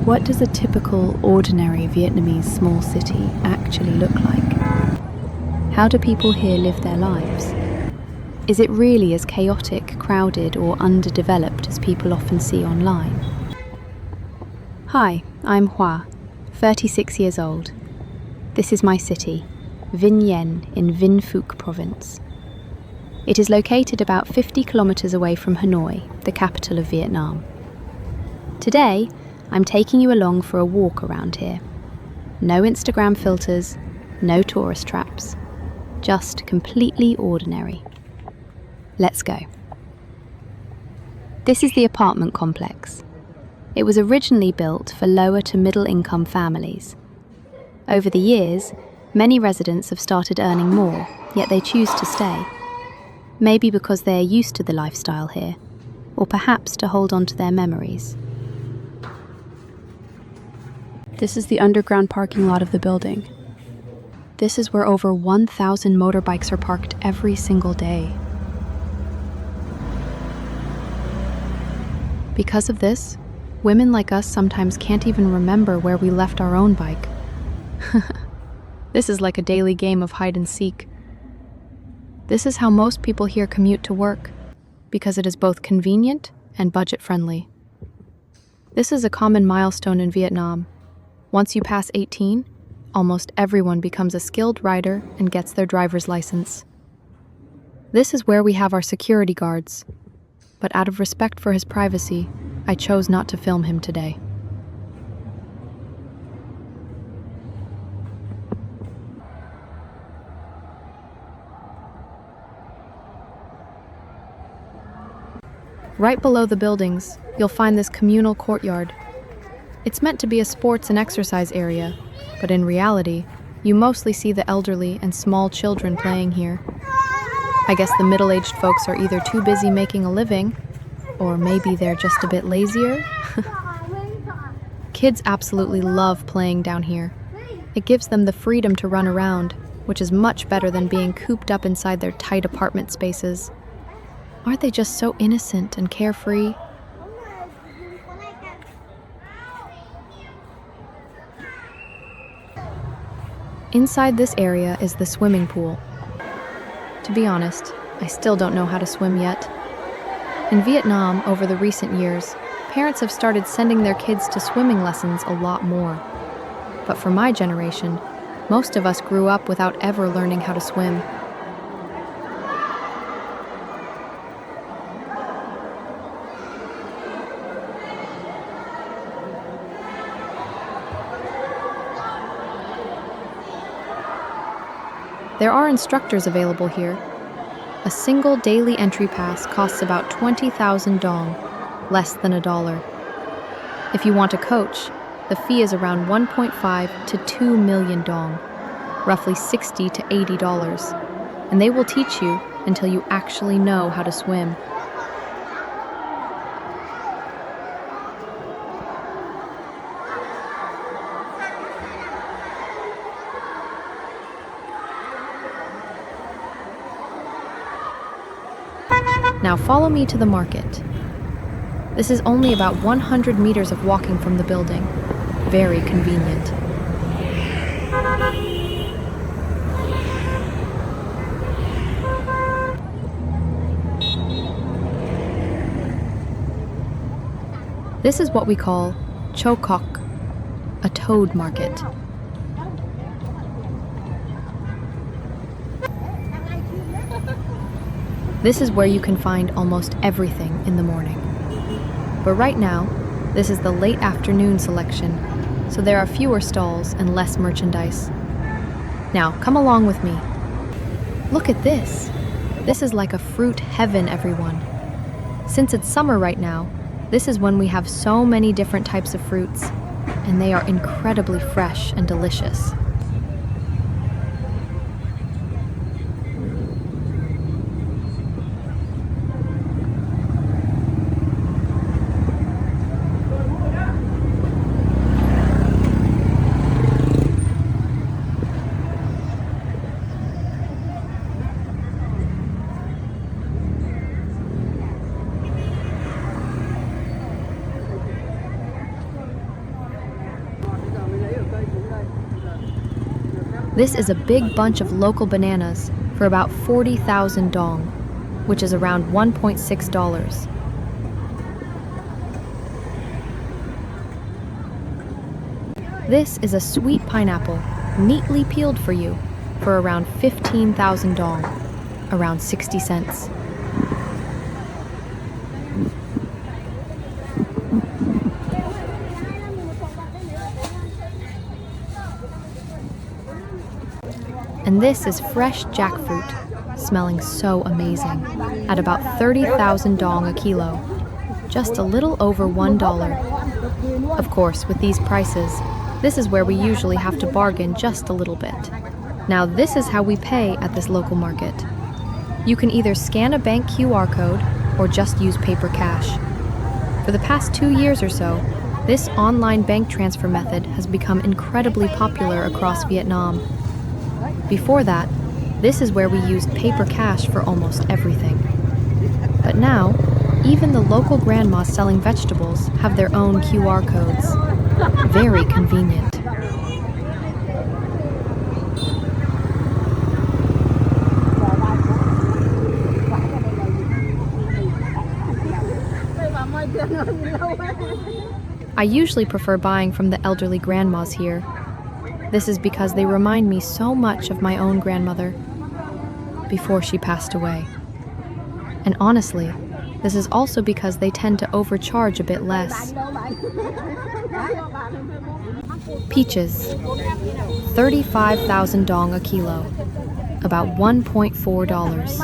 What does a typical, ordinary Vietnamese small city actually look like? How do people here live their lives? Is it really as chaotic, crowded, or underdeveloped as people often see online? Hi, I'm Hoa, 36 years old. This is my city, Vinh Yên in Vinh Phuc province. It is located about 50 kilometers away from Hanoi, the capital of Vietnam. Today, I'm taking you along for a walk around here. No Instagram filters, no tourist traps, just completely ordinary. Let's go. This is the apartment complex. It was originally built for lower to middle income families. Over the years, many residents have started earning more, yet they choose to stay. Maybe because they are used to the lifestyle here, or perhaps to hold on to their memories. This is the underground parking lot of the building. This is where over 1,000 motorbikes are parked every single day. Because of this, women like us sometimes can't even remember where we left our own bike. This is like a daily game of hide and seek. This is how most people here commute to work, because it is both convenient and budget-friendly. This is a common milestone in Vietnam. Once you pass 18, almost everyone becomes a skilled rider and gets their driver's license. This is where we have our security guards, but out of respect for his privacy, I chose not to film him today. Right below the buildings, you'll find this communal courtyard. It's meant to be a sports and exercise area, but in reality, you mostly see the elderly and small children playing here. I guess the middle-aged folks are either too busy making a living, or maybe they're just a bit lazier. Kids absolutely love playing down here. It gives them the freedom to run around, which is much better than being cooped up inside their tight apartment spaces. Aren't they just so innocent and carefree? Inside this area is the swimming pool. To be honest, I still don't know how to swim yet. In Vietnam, over the recent years, parents have started sending their kids to swimming lessons a lot more. But for my generation, most of us grew up without ever learning how to swim. There are instructors available here. A single daily entry pass costs about 20,000 dong, less than $1. If you want a coach, the fee is around 1.5 to 2 million dong, roughly $60 to $80, and they will teach you until you actually know how to swim. Now follow me to the market. This is only about 100 meters of walking from the building. Very convenient. This is what we call Cho Coc, a toad market. This is where you can find almost everything in the morning. But right now, this is the late afternoon selection, so there are fewer stalls and less merchandise. Now, come along with me. Look at this. This is like a fruit heaven, everyone. Since it's summer right now, this is when we have so many different types of fruits, and they are incredibly fresh and delicious. This is a big bunch of local bananas for about 40,000 dong, which is around $1.6. This is a sweet pineapple, neatly peeled for you, for around 15,000 dong, around 60 cents. And this is fresh jackfruit, smelling so amazing, at about 30,000 dong a kilo, just a little over $1. Of course, with these prices, this is where we usually have to bargain just a little bit. Now, this is how we pay at this local market. You can either scan a bank QR code or just use paper cash. For the past 2 years or so, this online bank transfer method has become incredibly popular across Vietnam. Before that, this is where we used paper cash for almost everything. But now, even the local grandmas selling vegetables have their own QR codes. Very convenient. I usually prefer buying from the elderly grandmas here. This is because they remind me so much of my own grandmother before she passed away. And honestly, this is also because they tend to overcharge a bit less. Peaches, 35,000 dong a kilo, about $1.4.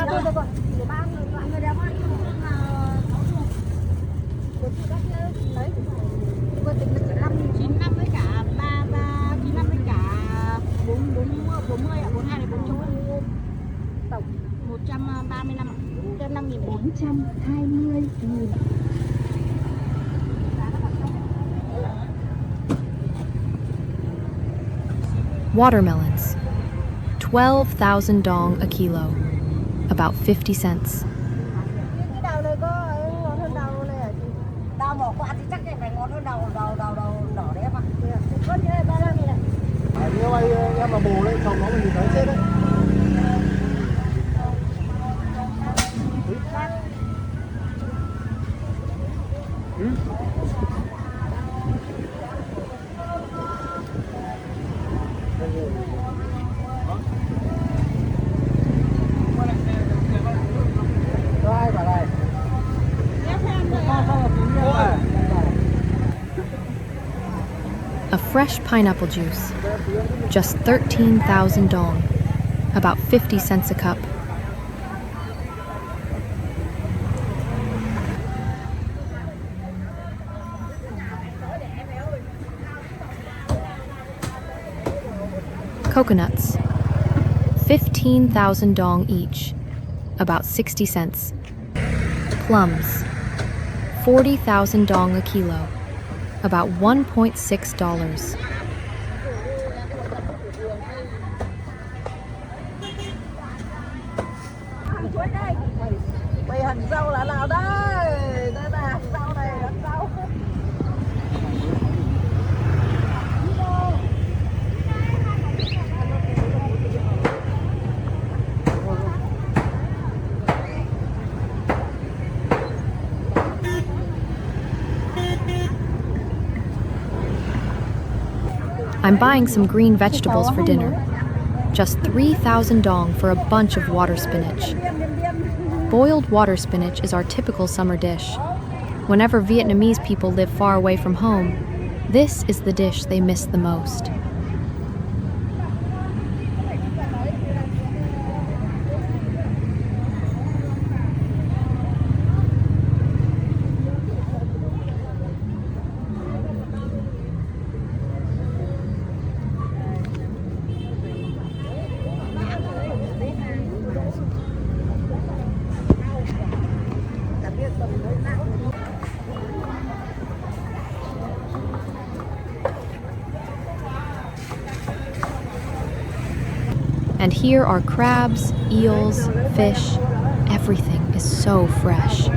Watermelons, 12,000 dong a kilo, about 50 cents. A fresh pineapple juice, just 13,000 dong, about 50 cents a cup. Coconuts, 15,000 dong each, about 60 cents. Plums, 40,000 dong a kilo, about $1.6. I'm buying some green vegetables for dinner. Just 3,000 dong for a bunch of water spinach. Boiled water spinach is our typical summer dish. Whenever Vietnamese people live far away from home, this is the dish they miss the most. And here are crabs, eels, fish. Everything is so fresh.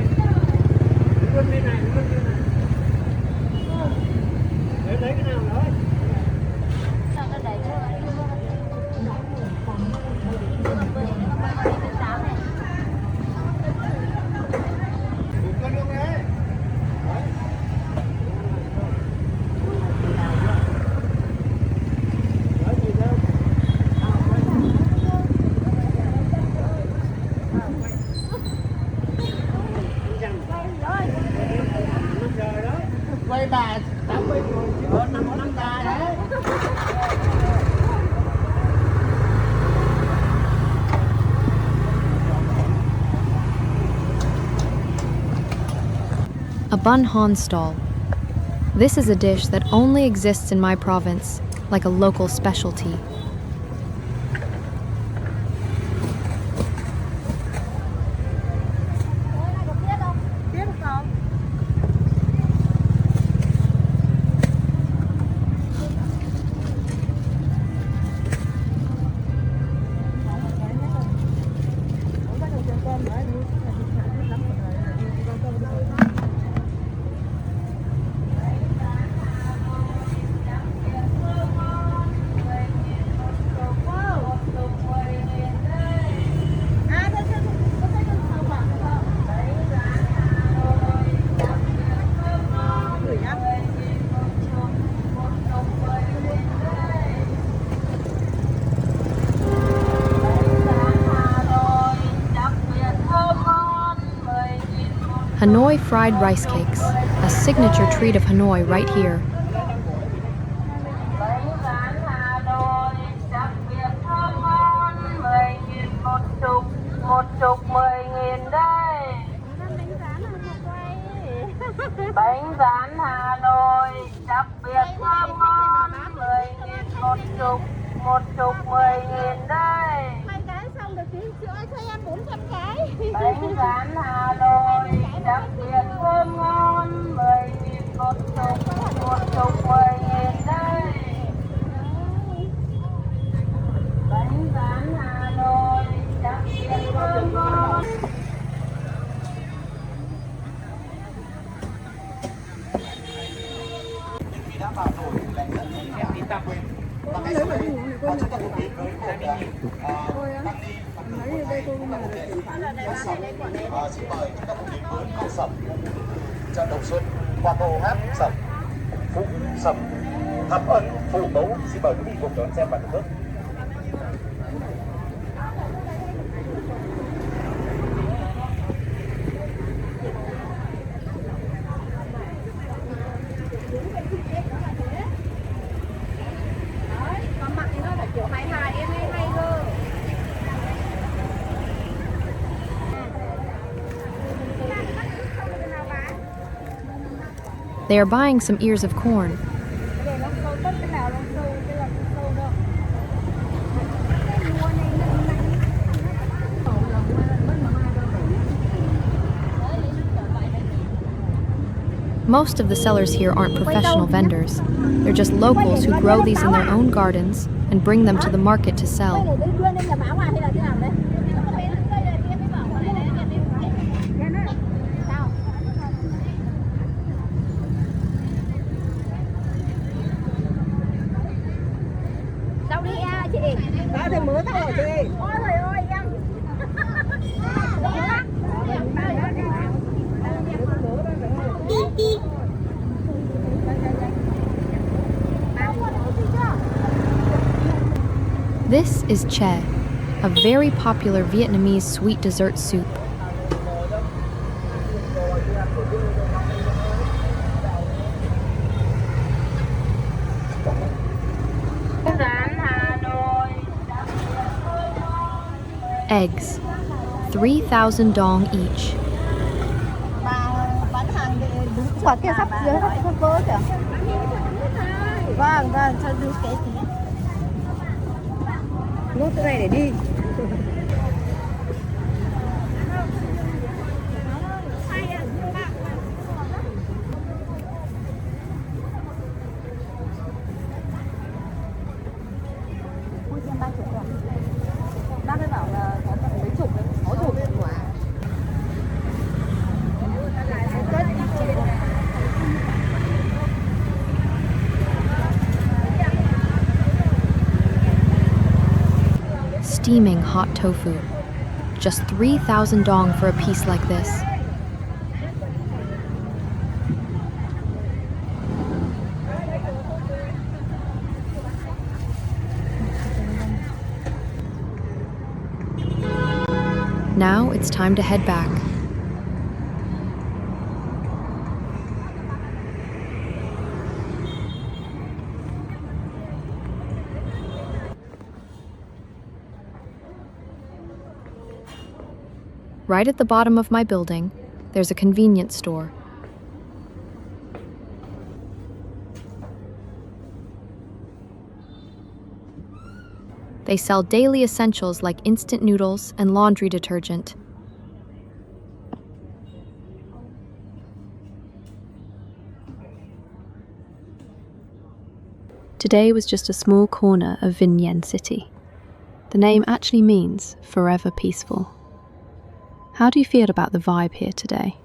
A bun han stall. This is a dish that only exists in my province, like a local specialty. Hanoi fried rice cakes, a signature treat of Hanoi right here. Bánh rán Hà Nội đặc biệt thơm ngon, 10.000 một chục 10.000 đây. 2 cái xong được chị ơi cho em 400 cái. Bánh rán Hà Nội đặc biệt thơm ngon, 10.000 một chục 10.000 đây. Bánh rán Hà Nội đặc biệt thơm ngon. Xin mời chúng ta cùng đến với câu sẩm chợ Đồng Xuân qua câu hát sẩm phụ sẩm thắm ân phụ mẫu. Xin mời quý vị cùng đón xem và thưởng thức. Còn mặt thì nó phải kiểu hài hài em hay cơ. They are buying some ears of corn. Most of the sellers here aren't professional vendors. They're just locals who grow these in their own gardens and bring them to the market to sell. Đó thì mới tao rồi chị. Ôi trời ơi em. This is chè, a very popular Vietnamese sweet dessert soup. Eggs, 3,000 dong each. Quả kia sắp dưới sắp vỡ kìa. Vâng, vâng, cho giữ cái tí. Nút cái này để đi. Bác ấy bảo là có tận mấy chục đấy, 60 quả. Steaming hot tofu. Just 3,000 dong for a piece like this. Now it's time to head back. Right at the bottom of my building, there's a convenience store. They sell daily essentials like instant noodles and laundry detergent. Today was just a small corner of Vinh Yên City. The name actually means forever peaceful. How do you feel about the vibe here today?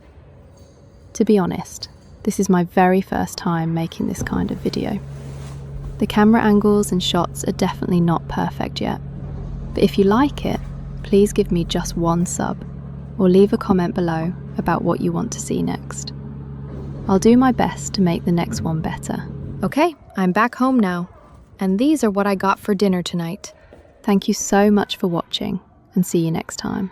To be honest, this is my very first time making this kind of video. The camera angles and shots are definitely not perfect yet, but if you like it, please give me just one sub or leave a comment below about what you want to see next. I'll do my best to make the next one better. Okay, I'm back home now, and these are what I got for dinner tonight. Thank you so much for watching, and see you next time.